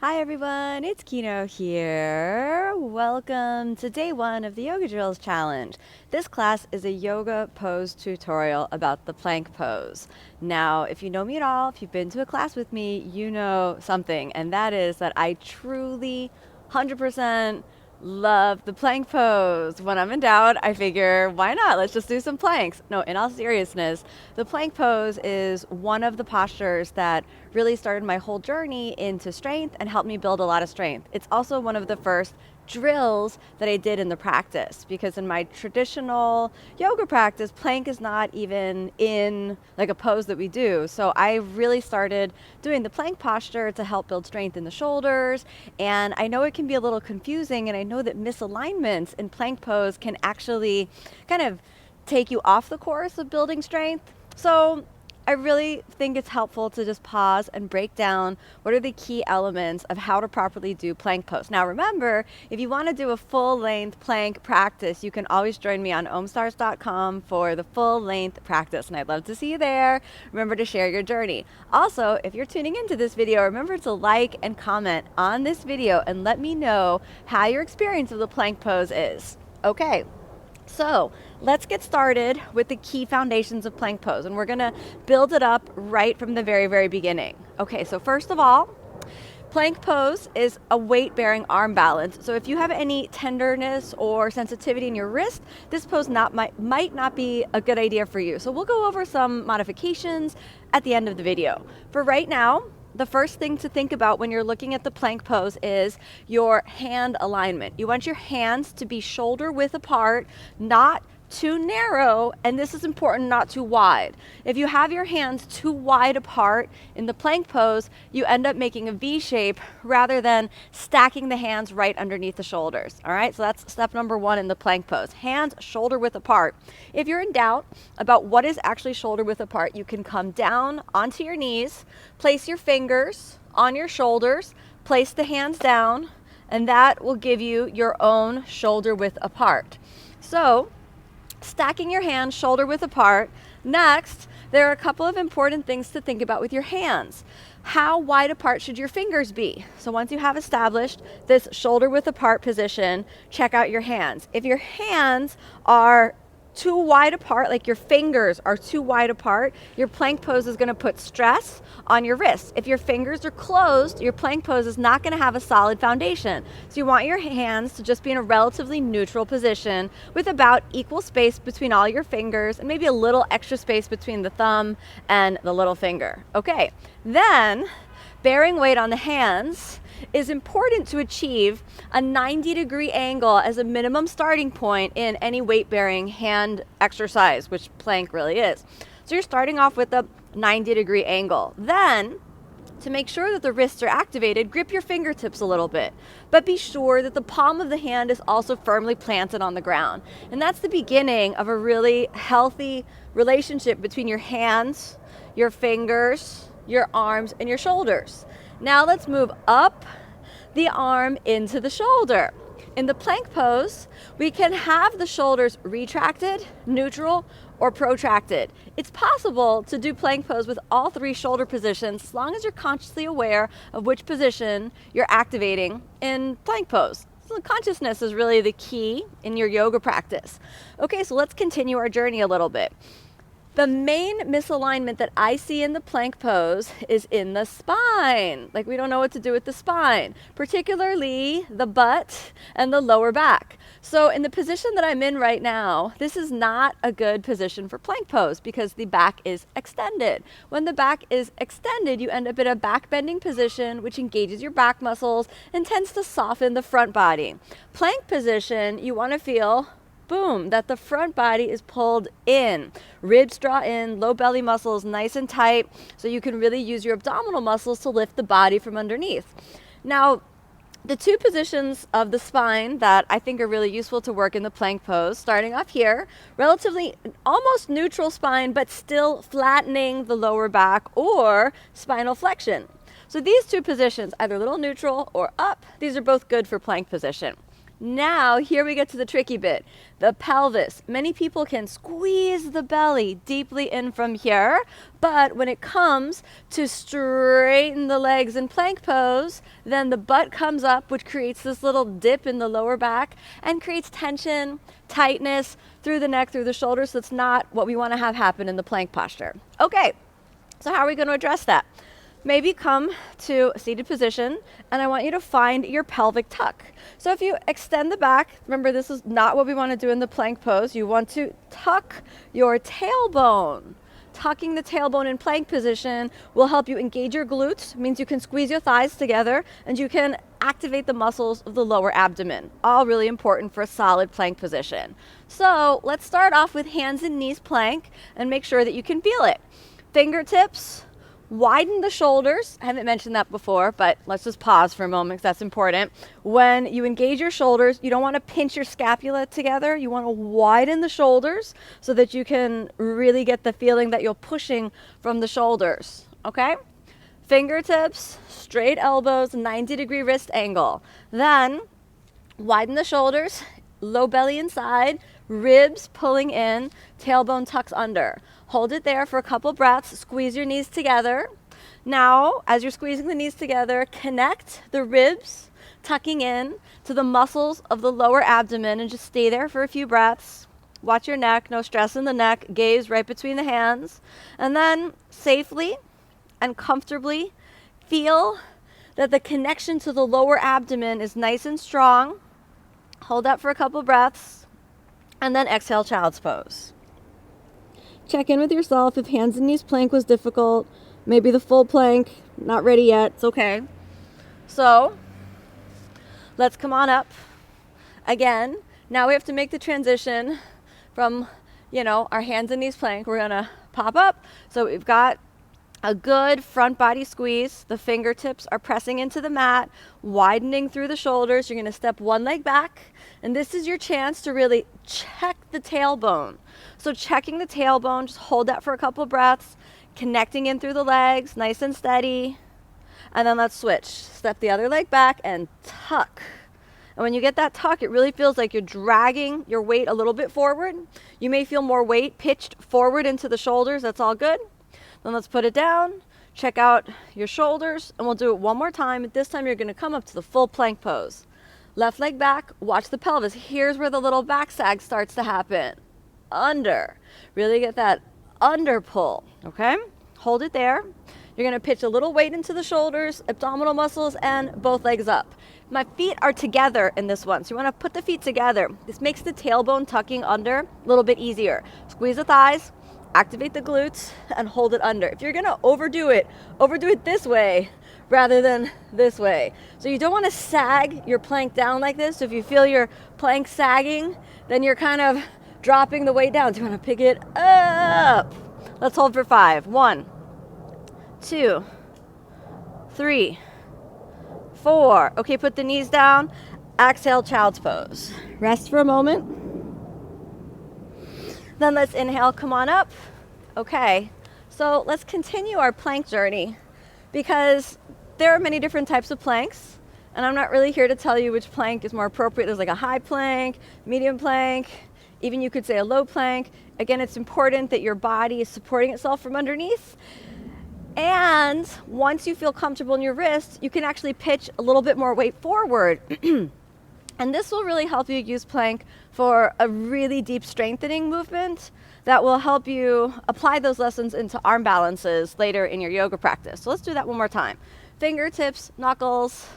Hi everyone, it's Kino here. Welcome to day one of the Yoga Drills Challenge. This class is a yoga pose tutorial about the plank pose. Now, if you know me at all, if you've been to a class with me, you know something, and that is that I truly 100% love the plank pose. When I'm in doubt, I figure, why not? Let's just do some planks. No, in all seriousness, the plank pose is one of the postures that really started my whole journey into strength and helped me build a lot of strength. It's also one of the first drills that I did in the practice, because in my traditional yoga practice, plank is not even in like a pose that we do. So I really started doing the plank posture to help build strength in the shoulders. And I know it can be a little confusing, and I know that misalignments in plank pose can actually kind of take you off the course of building strength. So I really think it's helpful to just pause and break down what are the key elements of how to properly do plank pose. Now remember, if you want to do a full-length plank practice, you can always join me on omstars.com for the full-length practice, and I'd love to see you there. Remember to share your journey. Also, if you're tuning into this video, remember to like and comment on this video and let me know how your experience of the plank pose is. Okay. So let's get started with the key foundations of plank pose, and we're gonna build it up right from the very, very beginning. Okay, so first of all, plank pose is a weight-bearing arm balance. So if you have any tenderness or sensitivity in your wrist, this pose might not be a good idea for you. So we'll go over some modifications at the end of the video. For right now, the first thing to think about when you're looking at the plank pose is your hand alignment. You want your hands to be shoulder width apart, not too narrow, and this is important, not too wide. If you have your hands too wide apart in the plank pose, you end up making a V shape rather than stacking the hands right underneath the shoulders. All right, so that's step number one in the plank pose. Hands shoulder width apart. If you're in doubt about what is actually shoulder width apart, you can come down onto your knees, place your fingers on your shoulders, place the hands down, and that will give you your own shoulder width apart. So stacking your hands shoulder width apart. Next, there are a couple of important things to think about with your hands. How wide apart should your fingers be? So once you have established this shoulder width apart position, check out your hands. If your hands are too wide apart, like your fingers are too wide apart, your plank pose is going to put stress on your wrists. If your fingers are closed, your plank pose is not going to have a solid foundation. So you want your hands to just be in a relatively neutral position with about equal space between all your fingers and maybe a little extra space between the thumb and the little finger. Okay, then bearing weight on the hands is important to achieve a 90-degree angle as a minimum starting point in any weight-bearing hand exercise, which plank really is. So you're starting off with a 90-degree angle. Then, to make sure that the wrists are activated, grip your fingertips a little bit, but be sure that the palm of the hand is also firmly planted on the ground. And that's the beginning of a really healthy relationship between your hands, your fingers, your arms, and your shoulders. Now let's move up the arm into the shoulder. In the plank pose, we can have the shoulders retracted, neutral, or protracted. It's possible to do plank pose with all three shoulder positions as long as you're consciously aware of which position you're activating in plank pose. So consciousness is really the key in your yoga practice. Okay, so let's continue our journey a little bit. The main misalignment that I see in the plank pose is in the spine. Like, we don't know what to do with the spine, particularly the butt and the lower back. So in the position that I'm in right now, this is not a good position for plank pose because the back is extended. When the back is extended, you end up in a back bending position, which engages your back muscles and tends to soften the front body. Plank position, you want to feel boom, that the front body is pulled in. Ribs draw in, low belly muscles nice and tight, so you can really use your abdominal muscles to lift the body from underneath. Now, the two positions of the spine that I think are really useful to work in the plank pose, starting off here, relatively almost neutral spine, but still flattening the lower back, or spinal flexion. So these two positions, either a little neutral or up, these are both good for plank position. Now, here we get to the tricky bit, the pelvis. Many people can squeeze the belly deeply in from here, but when it comes to straighten the legs in plank pose, then the butt comes up, which creates this little dip in the lower back and creates tension, tightness through the neck, through the shoulders. So it's not what we want to have happen in the plank posture. Okay, so how are we going to address that? Maybe come to a seated position, and I want you to find your pelvic tuck. So if you extend the back, remember this is not what we want to do in the plank pose. You want to tuck your tailbone. Tucking the tailbone in plank position will help you engage your glutes, means you can squeeze your thighs together, and you can activate the muscles of the lower abdomen. All really important for a solid plank position. So let's start off with hands and knees plank and make sure that you can feel it. Fingertips. Widen the shoulders. I haven't mentioned that before, but let's just pause for a moment because that's important. When you engage your shoulders, you don't want to pinch your scapula together. You want to widen the shoulders so that you can really get the feeling that you're pushing from the shoulders, okay? Fingertips, straight elbows, 90-degree wrist angle. Then widen the shoulders, low belly inside, ribs pulling in, tailbone tucks under. Hold it there for a couple breaths. Squeeze your knees together. Now, as you're squeezing the knees together, connect the ribs, tucking in to the muscles of the lower abdomen, and just stay there for a few breaths. Watch your neck, no stress in the neck. Gaze right between the hands. And then safely and comfortably feel that the connection to the lower abdomen is nice and strong. Hold that for a couple breaths. And then exhale, child's pose. Check in with yourself if hands and knees plank was difficult. Maybe the full plank, not ready yet, it's okay. So let's come on up. Again, now we have to make the transition from, our hands and knees plank. We're gonna pop up. So we've got a good front body squeeze. The fingertips are pressing into the mat, widening through the shoulders. You're gonna step one leg back, and this is your chance to really check the tailbone. So checking the tailbone, just hold that for a couple breaths, connecting in through the legs, nice and steady. And then let's switch. Step the other leg back and tuck. And when you get that tuck, it really feels like you're dragging your weight a little bit forward. You may feel more weight pitched forward into the shoulders. That's all good. Then let's put it down, check out your shoulders, and we'll do it one more time. This time you're gonna come up to the full plank pose. Left leg back, watch the pelvis. Here's where the little back sag starts to happen. Under. Really get that under pull, okay? Hold it there. You're gonna pitch a little weight into the shoulders, abdominal muscles, and both legs up. My feet are together in this one, so you wanna put the feet together. This makes the tailbone tucking under a little bit easier. Squeeze the thighs, activate the glutes, and hold it under. If you're gonna overdo it this way rather than this way. So you don't wanna sag your plank down like this. So if you feel your plank sagging, then you're kind of dropping the weight down. So you wanna pick it up. Let's hold for 5. 1, 2, 3, 4. Okay, put the knees down. Exhale, child's pose. Rest for a moment. Then let's inhale, come on up. Okay, so let's continue our plank journey because there are many different types of planks, and I'm not really here to tell you which plank is more appropriate. There's like a high plank, medium plank, even you could say a low plank. Again, it's important that your body is supporting itself from underneath. And once you feel comfortable in your wrists, you can actually pitch a little bit more weight forward. And this will really help you use plank for a really deep strengthening movement that will help you apply those lessons into arm balances later in your yoga practice. So let's do that one more time. Fingertips, knuckles,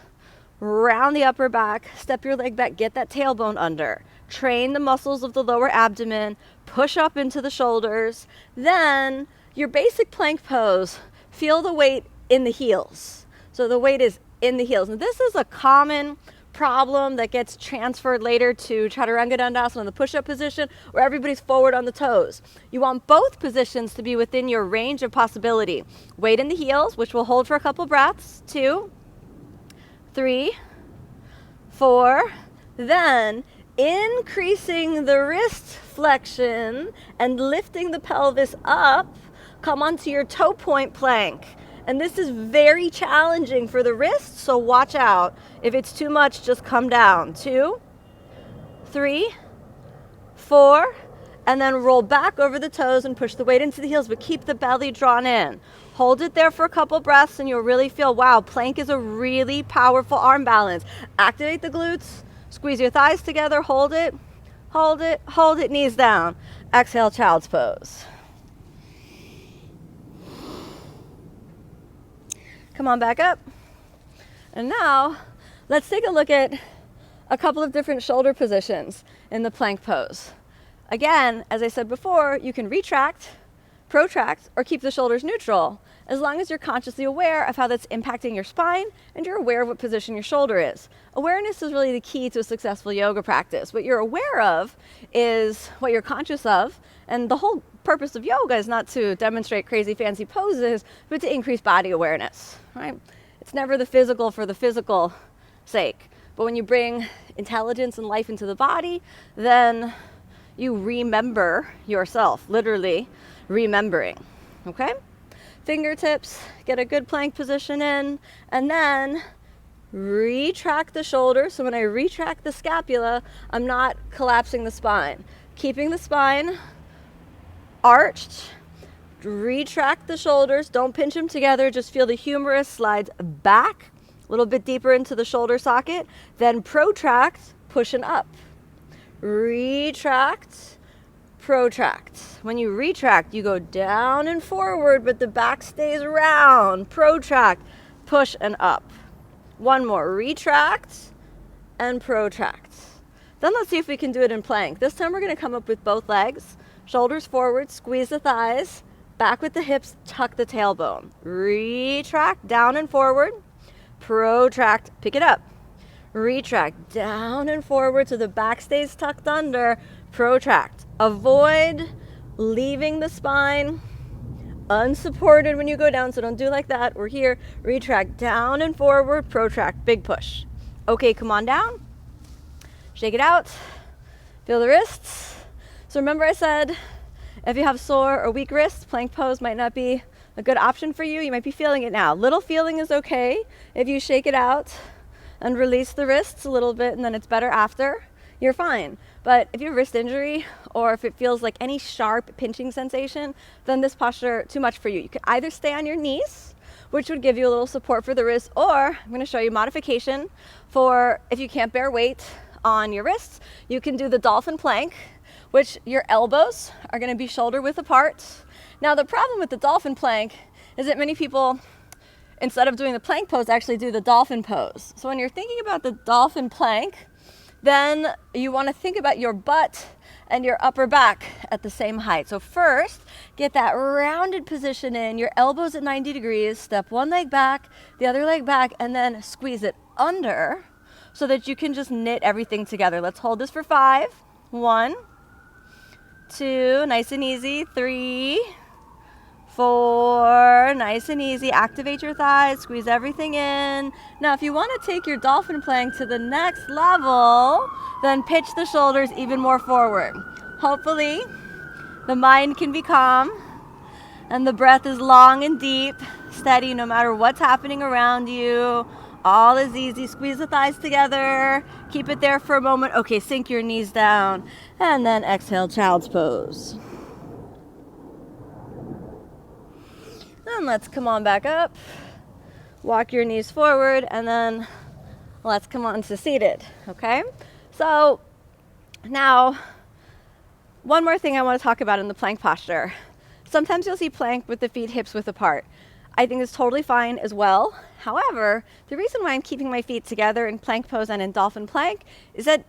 round the upper back, step your leg back, get that tailbone under. Train the muscles of the lower abdomen, push up into the shoulders. Then your basic plank pose, feel the weight in the heels. So the weight is in the heels. And this is a common problem that gets transferred later to Chaturanga Dandasana, the push-up position, where everybody's forward on the toes. You want both positions to be within your range of possibility. Weight in the heels, which we'll hold for a couple breaths. 2, 3, 4. Then increasing the wrist flexion and lifting the pelvis up, come onto your toe point plank. And this is very challenging for the wrists, so watch out. If it's too much, just come down. 2, 3, 4, and then roll back over the toes and push the weight into the heels, but keep the belly drawn in. Hold it there for a couple breaths and you'll really feel, wow, plank is a really powerful arm balance. Activate the glutes, squeeze your thighs together, hold it, hold it, hold it, knees down. Exhale, child's pose. Come on back up. And now, let's take a look at a couple of different shoulder positions in the plank pose. Again, as I said before, you can retract, protract, or keep the shoulders neutral, as long as you're consciously aware of how that's impacting your spine and you're aware of what position your shoulder is. Awareness is really the key to a successful yoga practice. What you're aware of is what you're conscious of, and the whole purpose of yoga is not to demonstrate crazy fancy poses, but to increase body awareness, right? It's never the physical for the physical sake. But when you bring intelligence and life into the body, then you remember yourself, literally remembering, okay? Fingertips, get a good plank position in, and then retract the shoulders. So when I retract the scapula, I'm not collapsing the spine. Keeping the spine arched, retract the shoulders, don't pinch them together, just feel the humerus slides back, a little bit deeper into the shoulder socket, then protract, pushing up. Retract, protract. When you retract, you go down and forward, but the back stays round. Protract, push and up. One more, retract and protract. Then let's see if we can do it in plank. This time we're gonna come up with both legs, shoulders forward, squeeze the thighs, back with the hips, tuck the tailbone. Retract, down and forward, protract, pick it up. Retract, down and forward so the back stays tucked under, protract. Avoid leaving the spine unsupported when you go down, so don't do like that. We're here, retract, down and forward, protract, big push. Okay, come on down, shake it out, feel the wrists. So remember I said, if you have sore or weak wrists, plank pose might not be a good option for you. You might be feeling it now. Little feeling is okay if you shake it out and release the wrists a little bit and then it's better after, you're fine. But if you have wrist injury or if it feels like any sharp pinching sensation, then this posture too much for you. You could either stay on your knees, which would give you a little support for the wrists, or I'm gonna show you modification for if you can't bear weight on your wrists, you can do the dolphin plank, which your elbows are gonna be shoulder width apart. Now the problem with the dolphin plank is that many people, instead of doing the plank pose, actually do the dolphin pose. So when you're thinking about the dolphin plank, then you want to think about your butt and your upper back at the same height. So first, get that rounded position in, your elbows at 90 degrees, step one leg back, the other leg back, and then squeeze it under so that you can just knit everything together. Let's hold this for 5. 1, 2, nice and easy. 3, 4, nice and easy. Activate your thighs, squeeze everything in. Now, if you want to take your dolphin plank to the next level, then pitch the shoulders even more forward. Hopefully, the mind can be calm and the breath is long and deep, steady no matter what's happening around you. All is easy. Squeeze the thighs together. Keep it there for a moment. Okay, sink your knees down and then exhale, child's pose. And let's come on back up, walk your knees forward, and then let's come on to seated, okay? So now, one more thing I want to talk about in the plank posture. Sometimes you'll see plank with the feet hips width apart. I think it's totally fine as well. However, the reason why I'm keeping my feet together in plank pose and in dolphin plank is that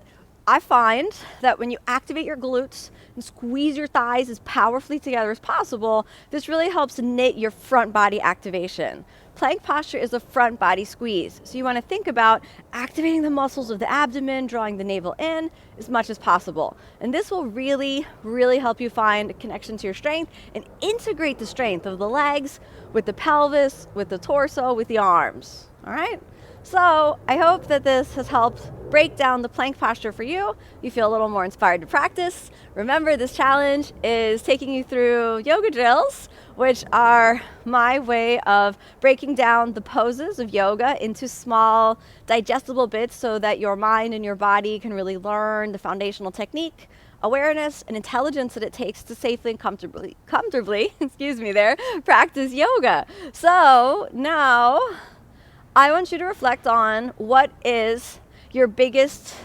I find that when you activate your glutes and squeeze your thighs as powerfully together as possible, this really helps knit your front body activation. Plank posture is a front body squeeze. So you want to think about activating the muscles of the abdomen, drawing the navel in as much as possible. And this will really, really help you find a connection to your strength and integrate the strength of the legs with the pelvis, with the torso, with the arms. All right? So I hope that this has helped break down the plank posture for you, you feel a little more inspired to practice. Remember, this challenge is taking you through yoga drills, which are my way of breaking down the poses of yoga into small, digestible bits so that your mind and your body can really learn the foundational technique, awareness, and intelligence that it takes to safely and comfortably, excuse me there, practice yoga. So now I want you to reflect on what is your biggest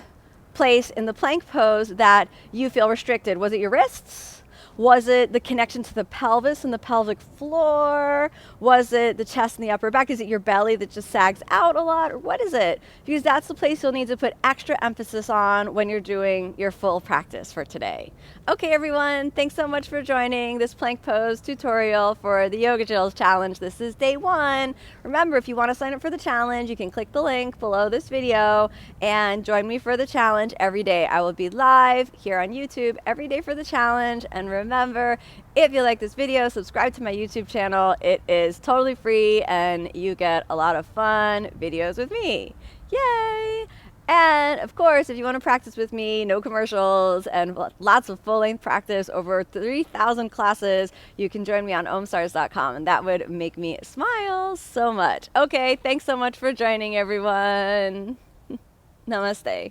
place in the plank pose that you feel restricted. Was it your wrists? Was it the connection to the pelvis and the pelvic floor? Was it the chest and the upper back? Is it your belly that just sags out a lot? Or what is it? Because that's the place you'll need to put extra emphasis on when you're doing your full practice for today. Okay, everyone, thanks so much for joining this plank pose tutorial for the Yoga Drills Challenge. This is day 1. Remember, if you want to sign up for the challenge, you can click the link below this video and join me for the challenge every day. I will be live here on YouTube every day for the challenge. And remember, if you like this video, subscribe to my YouTube channel. It is totally free and you get a lot of fun videos with me. Yay! And of course, if you want to practice with me, no commercials and lots of full-length practice, over 3,000 classes, you can join me on omstars.com, and that would make me smile so much. Okay, thanks so much for joining, everyone. Namaste.